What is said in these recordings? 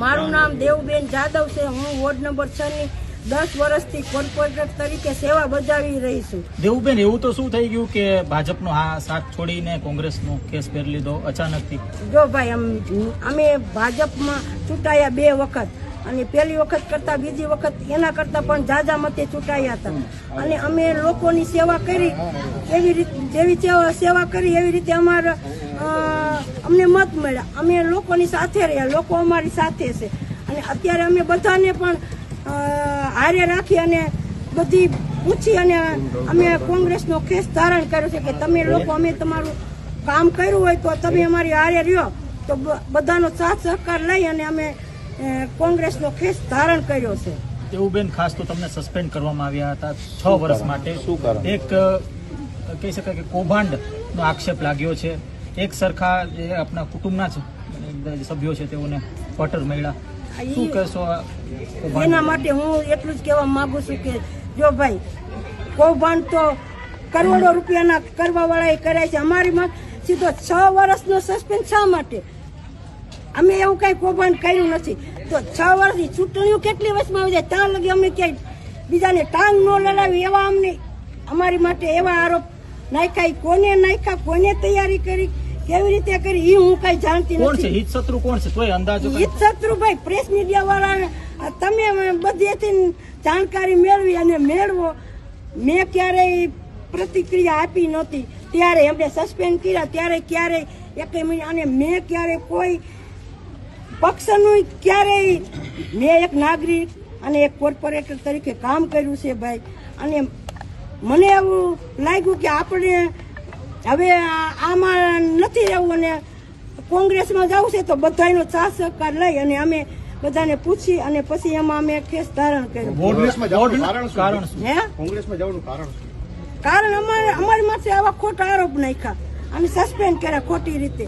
મારું નામ દેવુબેન જાદવ છે। હું વોર્ડ નંબર 6 ની 10 વર્ષથી કોર્પોરેટર તરીકે સેવા બજાવી રહી છું। દેવુબેન, એવું તો શું થઈ ગયું કે ભાજપનો સાથ છોડીને કોંગ્રેસનો કેસ પહેરી લીધો અચાનકથી? જો ભાઈ, અમે ભાજપમાં ચૂંટાયા 2 વખત અને પહેલી વખત કરતા બીજી વખત એના કરતા પણ ઝાઝા મતે ચૂંટાયા હતા અને અમે લોકોની સેવા કરી, એવી રીતે જેવી સેવા કરી એવી રીતે અમને મત મળ્યા। અમે લોકોની સાથે રહ્યા, લોકો અમારી સાથે છે અને અત્યારે અમે બધાને પણ હારે રાખી અને બધી પૂછી અને અમે કોંગ્રેસનો ખેસ ધારણ કર્યો છે કે તમે લોકો અમે તમારું કામ કર્યું હોય તો તમે અમારી હારે રહ્યો, તો બધાનો સાથ સહકાર લઈ અને અમે કોંગ્રેસનો ખેસ ધારણ કર્યો છે। દેવુબેન, ખાસ તો તમને સસ્પેન્ડ કરવામાં આવ્યા હતા 6 વર્ષ માટે। એક કહી શકાય કે કૌભાંડનો આક્ષેપ લાગ્યો છે। એક સરખા જે આપણા કુટુંબના સભ્યો છે તેઓને ક્વાર્ટર મળ્યા, શું કહેશો? એના માટે હું એટલું જ કહેવા માંગુ છું કે જો ભાઈ, કૌભાંડ તો કરોડો રૂપિયાના કરવા વાળા કરાય છે। અમારીમાં સીધો 6 વર્ષનો સસ્પેન્ડ શા માટે? અમે એવું કઈ કૌભાંડ કર્યું નથી તો 6 વર્ષની ચૂંટણીઓ કેટલી વર્ષમાં આવી જાય ત્યાં લગી અમે ક્યાંય બીજાને ટાંગ ન લડાવી એવા અમારી માટે એવા આરોપ નાખ્યા। કોને નાખ્યા, કોને તૈયારી કરી, કેવી રીતે કરી એ હું કઈ જાણતી નથી। કોણ છે હિત શત્રુ? કોણ છે તોય અંદાજો? હિત શત્રુ ભાઈ પ્રેસ મીડિયા વાળા, તમે બધેથી જાણકારી મેળવી અને મેળવો। મેં ક્યારેય પ્રતિક્રિયા આપી નહોતી, ત્યારે એમને સસ્પેન્ડ કર્યા ત્યારે ક્યારેય 1 મિનિટ અને મેં ક્યારે કોઈ પક્ષનું ક્યારેય, મેં એક નાગરિક અને એક કોર્પોરેટર તરીકે કામ કર્યું છે ભાઈ। અને મને એવું લાગ્યું કે આપણે હવે આમાં નથી રહેવું અને કોંગ્રેસમાં જવું છે તો બધાનો સાથ સહકાર લઈ અને અમે બધાને પૂછી અને પછી એમાં અમે કેસ ધારણ કર્યો। કારણ અમારી માથે આવા ખોટા આરોપ નાખ્યા અને સસ્પેન્ડ કર્યા ખોટી રીતે।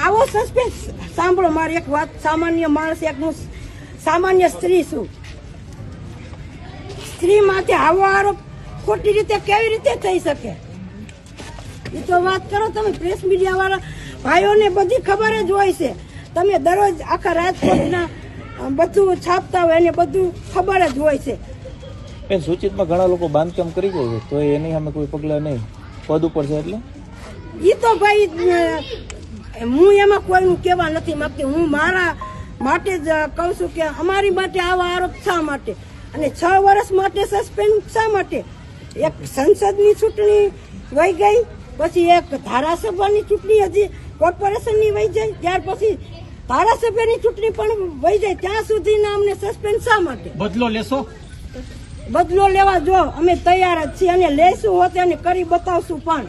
આવો સસ્પેન્સ સાંભળો, મારી એક વાત, સામાન્ય માણસ, એક હું સામાન્ય સ્ત્રી છું, સ્ત્રી માથે આવો આરોપ ખોટી રીતે કેવી રીતે થઈ શકે? એ તો વાત કરો તમે। પ્રેસ મીડિયા વાળા ભાઈઓને બધી ખબર જ હોય છે, તમે દરરોજ આખા રાજકોટના બધું છાપતા હોય અને બધું ખબર જ હોય છે। સૂચિતમાં ઘણા લોકો બાંધકામ કરી જાય છે તો એની સામે કોઈ પગલા નહીં, પદ ઉપર છે એટલે એ તો ભાઈ હું એમાં કોઈનું કહેવા નથી માંગતી। હું મારા માટે જ કહું છું કે અમારી માટે આવા આરોપ શા માટે અને 6 વર્ષ માટે સસ્પેન્ડ શા માટે? એક સંસદની ચૂંટણી વહી ગઈ, પછી એક ધારાસભાની ચૂંટણી હજી કોર્પોરેશનની વહી જાય, ત્યાર પછી ધારાસભ્યની ચૂંટણી પણ વહી જાય, ત્યાં સુધીના અમને સસ્પેન્ડ શા માટે? બદલો લેશો? બદલો લેવા જો અમે તૈયાર જ છીએ અને લેશું હોત અને કરી બતાવશું પણ।